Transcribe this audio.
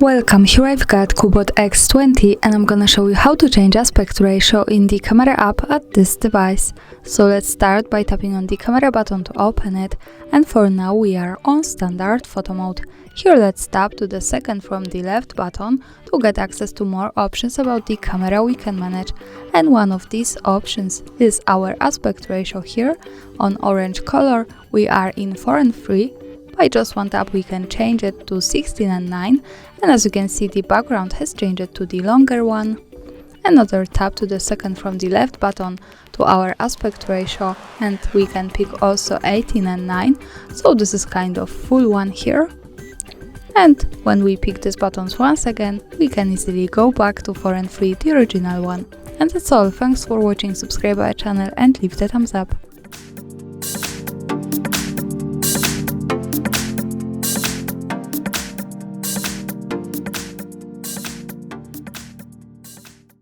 Welcome, here I've got CUBOT X20 and I'm gonna show you how to change aspect ratio in the camera app at this device. So let's start by tapping on the camera button to open it, and for now we are on standard photo mode. Here let's tap to the second from the left button to get access to more options about the camera we can manage, and one of these options is our aspect ratio. Here on orange color we are in 4:3. By just one tap we can change it to 16:9, and as you can see the background has changed to the longer one. Another tap to the second from the left button to our aspect ratio, and we can pick also 18:9, so this is kind of full one here. And when we pick these buttons once again, we can easily go back to 4:3, the original one. And that's all, thanks for watching, subscribe our channel and leave the thumbs up.